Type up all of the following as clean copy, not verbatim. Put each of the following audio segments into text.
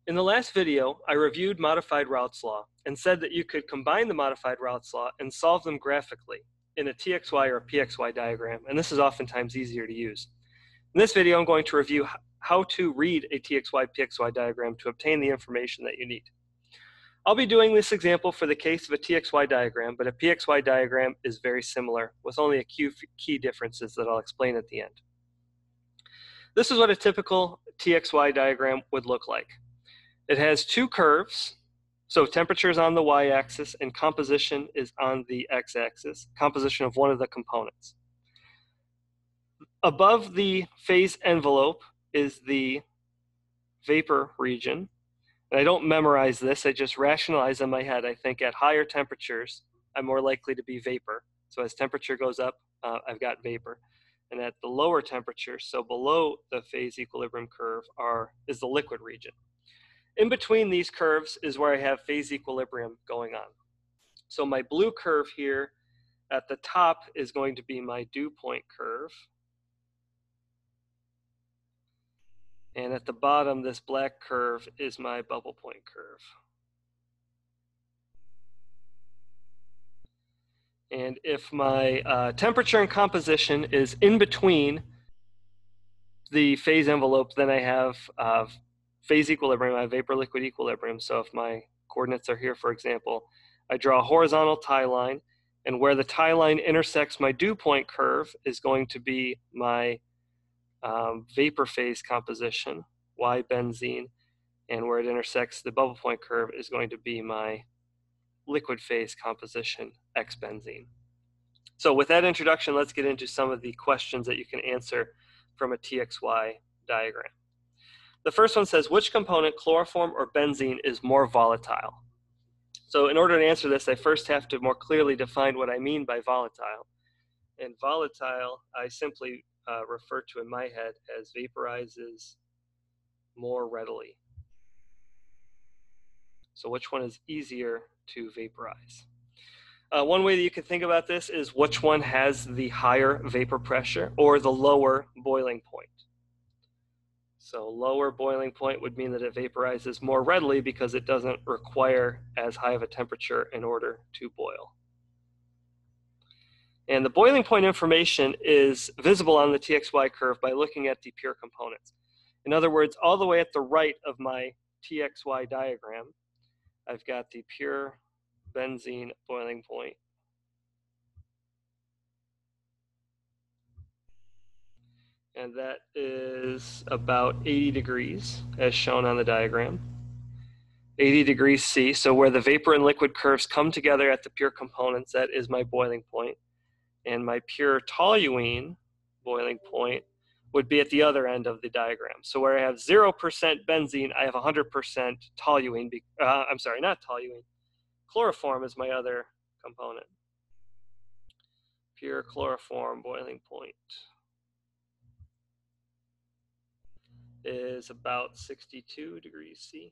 In the last video, I reviewed modified Raoult's law and said that you could combine the modified Raoult's law and solve them graphically in a Txy or a Pxy diagram, and this is oftentimes easier to use. In this video, I'm going to review how to read a Txy-Pxy diagram to obtain the information that you need. I'll be doing this example for the case of a Txy diagram, but a Pxy diagram is very similar with only a few key differences that I'll explain at the end. This is what a typical Txy diagram would look like. It has two curves, so temperature is on the y-axis and composition is on the x-axis, composition of one of the components. Above the phase envelope is the vapor region. And I don't memorize this, I just rationalize in my head. I think at higher temperatures, I'm more likely to be vapor. So as temperature goes up, I've got vapor. And at the lower temperatures, so below the phase equilibrium curve, is the liquid region. In between these curves is where I have phase equilibrium going on. So my blue curve here at the top is going to be my dew point curve. And at the bottom, this black curve is my bubble point curve. And if my temperature and composition is in between the phase envelope, then I have phase equilibrium, I have vapor-liquid equilibrium. So if my coordinates are here, for example, I draw a horizontal tie line, and where the tie line intersects my dew point curve is going to be my vapor phase composition, Y benzene, and where it intersects the bubble point curve is going to be my liquid phase composition, X benzene. So with that introduction, let's get into some of the questions that you can answer from a Txy diagram. The first one says, which component, chloroform or benzene, is more volatile? So in order to answer this, I first have to more clearly define what I mean by volatile. And volatile, I simply refer to in my head as vaporizes more readily. So which one is easier to vaporize? One way that you can think about this is which one has the higher vapor pressure or the lower boiling point. So lower boiling point would mean that it vaporizes more readily because it doesn't require as high of a temperature in order to boil. And the boiling point information is visible on the Txy curve by looking at the pure components. In other words, all the way at the right of my Txy diagram, I've got the pure benzene boiling point. And that is about 80 degrees, as shown on the diagram. 80 degrees C, so where the vapor and liquid curves come together at the pure components, that is my boiling point. And my pure toluene boiling point would be at the other end of the diagram. So where I have 0% benzene, I have 100% toluene. I'm sorry, not toluene. Chloroform is my other component. Pure chloroform boiling point is about 62 degrees C.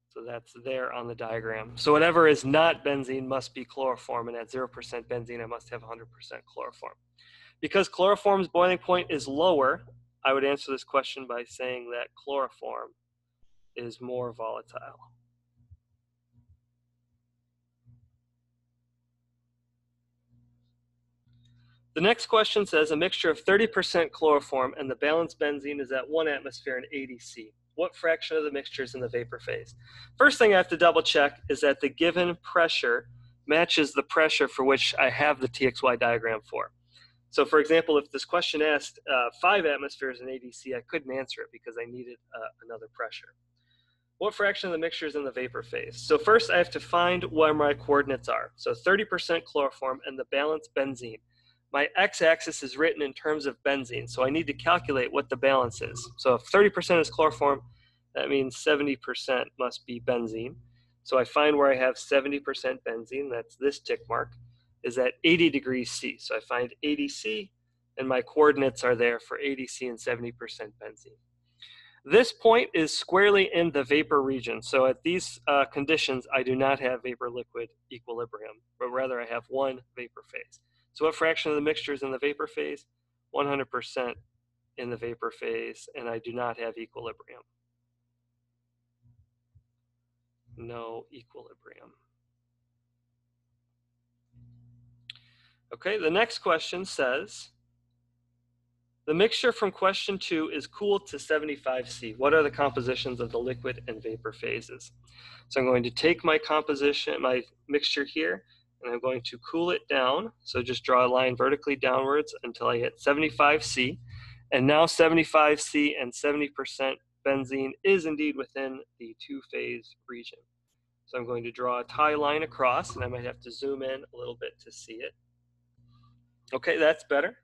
So that's there on the diagram. So whatever is not benzene must be chloroform, and at 0% benzene, I must have 100% chloroform. Because chloroform's boiling point is lower, I would answer this question by saying that chloroform is more volatile. The next question says a mixture of 30% chloroform and the balanced benzene is at 1 atmosphere and 80 C. What fraction of the mixture is in the vapor phase? First thing I have to double check is that the given pressure matches the pressure for which I have the Txy diagram for. So for example, if this question asked 5 atmospheres and 80 C, I couldn't answer it because I needed another pressure. What fraction of the mixture is in the vapor phase? So first I have to find where my coordinates are. So 30% chloroform and the balanced benzene. My x-axis is written in terms of benzene, so I need to calculate what the balance is. So if 30% is chloroform, that means 70% must be benzene. So I find where I have 70% benzene, that's this tick mark, is at 80 degrees C. So I find 80 C, and my coordinates are there for 80 C and 70% benzene. This point is squarely in the vapor region. So at these conditions, I do not have vapor-liquid equilibrium, but rather I have one vapor phase. So what fraction of the mixture is in the vapor phase? 100% in the vapor phase, and I do not have equilibrium. no equilibrium. Okay, the next question says, the mixture from question 2 is cooled to 75C. What are the compositions of the liquid and vapor phases? So I'm going to take my composition, my mixture here, and I'm going to cool it down. So just draw a line vertically downwards until I hit 75C. And now 75C and 70% benzene is indeed within the two-phase region. So I'm going to draw a tie line across, and I might have to zoom in a little bit to see it. Okay, that's better.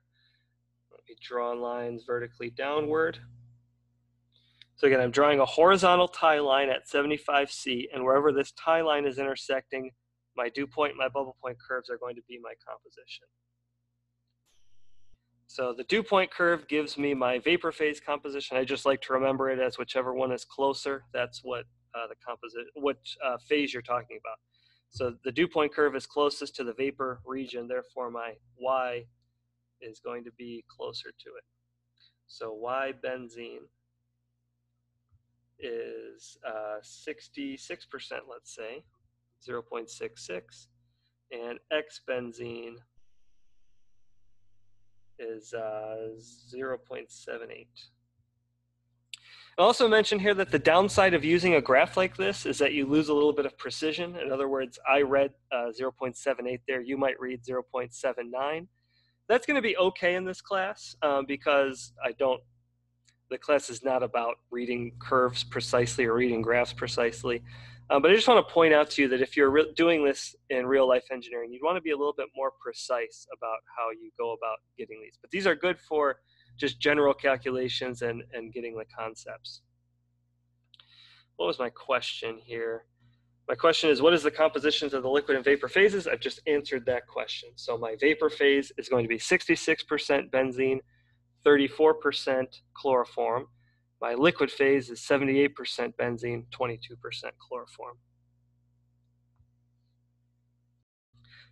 Let me draw lines vertically downward. So again, I'm drawing a horizontal tie line at 75C, and wherever this tie line is intersecting, my dew point and my bubble point curves are going to be my composition. So the dew point curve gives me my vapor phase composition. I just like to remember it as whichever one is closer. That's what phase you're talking about. So the dew point curve is closest to the vapor region, therefore my Y is going to be closer to it. So Y benzene is 66%, let's say, 0.66, and X benzene is 0.78. I'll also mention here that the downside of using a graph like this is that you lose a little bit of precision. In other words, I read 0.78 there, you might read 0.79. That's going to be okay in this class because the class is not about reading curves precisely or reading graphs precisely. But I just want to point out to you that if you're doing this in real life engineering, you'd want to be a little bit more precise about how you go about getting these. But these are good for just general calculations and getting the concepts. What was my question here? My question is, what is the compositions of the liquid and vapor phases? I've just answered that question. So my vapor phase is going to be 66% benzene, 34% chloroform. My liquid phase is 78% benzene, 22% chloroform.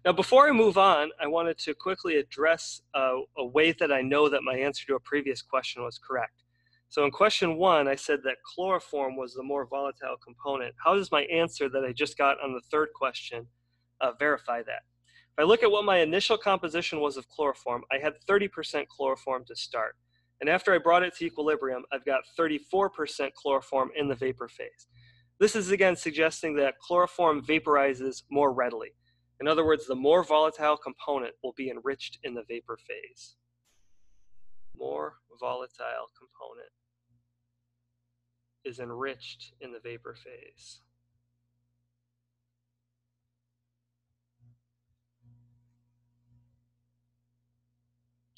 Now, before I move on, I wanted to quickly address a way that I know that my answer to a previous question was correct. So in question 1, I said that chloroform was the more volatile component. How does my answer that I just got on the third question verify that? If I look at what my initial composition was of chloroform, I had 30% chloroform to start. And after I brought it to equilibrium, I've got 34% chloroform in the vapor phase. This is again suggesting that chloroform vaporizes more readily. In other words, the more volatile component will be enriched in the vapor phase. More volatile component is enriched in the vapor phase.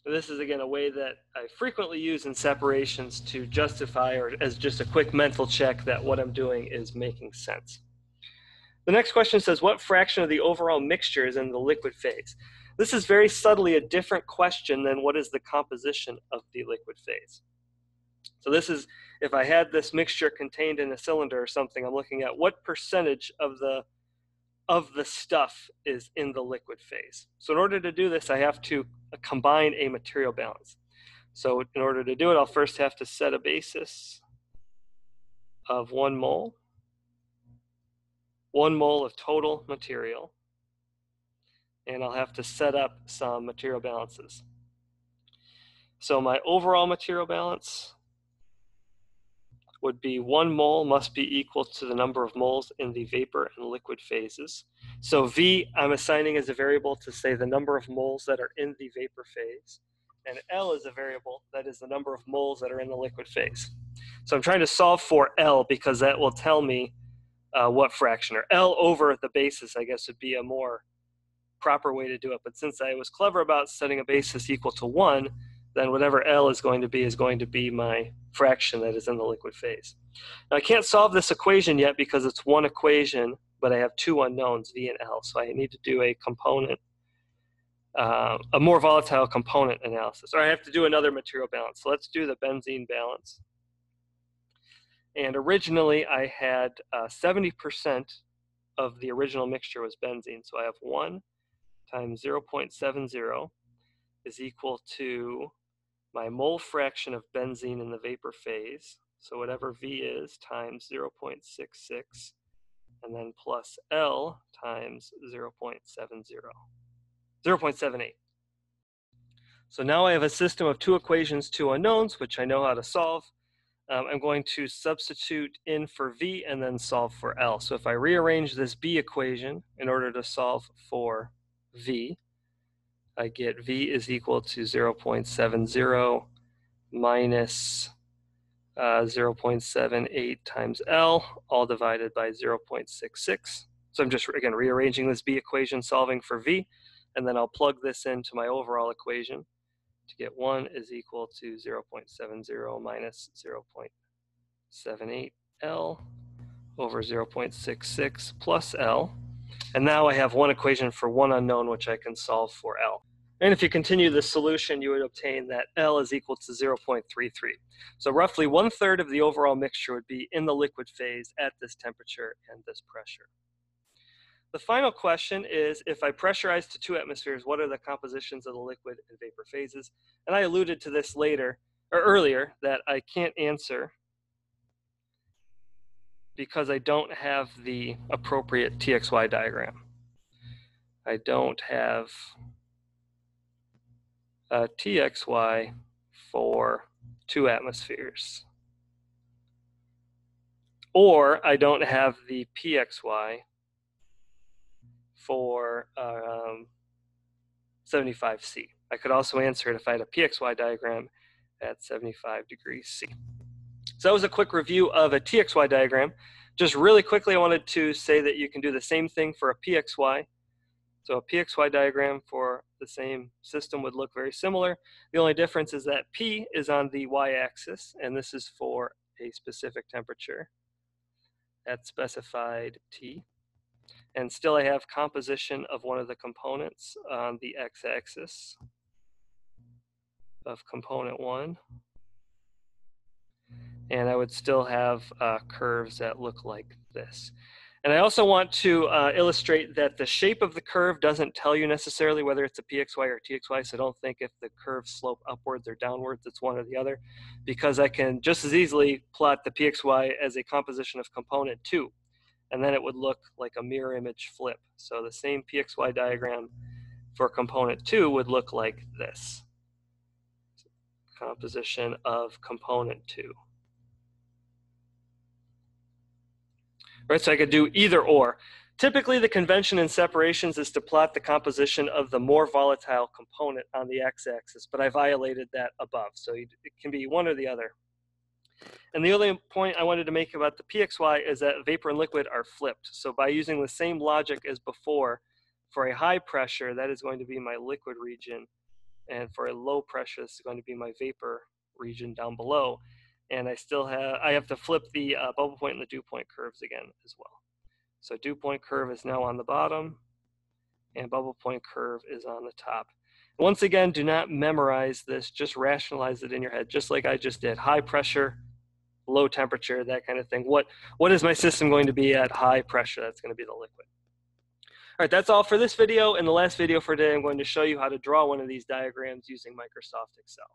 This is again a way that I frequently use in separations to justify, or as just a quick mental check, that what I'm doing is making sense. The next question says, what fraction of the overall mixture is in the liquid phase? This is very subtly a different question than what is the composition of the liquid phase. So this is, if I had this mixture contained in a cylinder or something, I'm looking at what percentage of the stuff is in the liquid phase. So in order to do this, I have to combine a material balance. So in order to do it, I'll first have to set a basis of 1 mole. 1 mole of total material, and I'll have to set up some material balances. So my overall material balance would be 1 mole must be equal to the number of moles in the vapor and liquid phases. So V I'm assigning as a variable to say the number of moles that are in the vapor phase, and L is a variable that is the number of moles that are in the liquid phase. So I'm trying to solve for L because that will tell me what fraction, or L over the basis, I guess, would be a more proper way to do it. But since I was clever about setting a basis equal to 1, then whatever L is going to be my fraction that is in the liquid phase. Now I can't solve this equation yet because it's one equation, but I have 2 unknowns, V and L. So I need to do a component, a more volatile component analysis, or I have to do another material balance. So let's do the benzene balance. And originally I had 70% of the original mixture was benzene. So I have 1 times 0.70 is equal to my mole fraction of benzene in the vapor phase. So whatever V is times 0.66, and then plus L times 0.78. So now I have a system of two equations, two unknowns, which I know how to solve. I'm going to substitute in for V and then solve for L. So if I rearrange this B equation in order to solve for V, I get V is equal to 0.70 minus 0.78 times L, all divided by 0.66. So I'm just, again, rearranging this B equation, solving for V, and then I'll plug this into my overall equation to get 1 is equal to 0.70 minus 0.78 L over 0.66 plus L. And now I have one equation for one unknown, which I can solve for L. And if you continue the solution, you would obtain that L is equal to 0.33. So roughly 1/3 of the overall mixture would be in the liquid phase at this temperature and this pressure. The final question is, if I pressurize to 2 atmospheres, what are the compositions of the liquid and vapor phases? And I alluded to this earlier, that I can't answer because I don't have the appropriate TXY diagram. I don't have a TXY for 2 atmospheres. Or I don't have the PXY for 75C. I could also answer it if I had a PXY diagram at 75 degrees C. So that was a quick review of a TXY diagram. Just really quickly, I wanted to say that you can do the same thing for a PXY. So a PXY diagram for the same system would look very similar. The only difference is that P is on the y-axis, and this is for a specific temperature at specified T. And still I have composition of one of the components on the x-axis of component 1. And I would still have curves that look like this. And I also want to illustrate that the shape of the curve doesn't tell you necessarily whether it's a PXY or TXY, so don't think if the curves slope upwards or downwards, it's one or the other, because I can just as easily plot the PXY as a composition of component 2, and then it would look like a mirror image flip. So the same PXY diagram for component 2 would look like this. Composition of component 2. Right, so I could do either or. Typically, the convention in separations is to plot the composition of the more volatile component on the x-axis, but I violated that above, so it can be one or the other. And the only point I wanted to make about the PXY is that vapor and liquid are flipped. So by using the same logic as before, for a high pressure, that is going to be my liquid region, and for a low pressure, this is going to be my vapor region down below. And I have to flip the bubble point and the dew point curves again as well. So dew point curve is now on the bottom, and bubble point curve is on the top. Once again, do not memorize this, just rationalize it in your head, just like I just did. High pressure, low temperature, that kind of thing. What is my system going to be at high pressure? That's going to be the liquid. All right, that's all for this video. In the last video for today, I'm going to show you how to draw one of these diagrams using Microsoft Excel.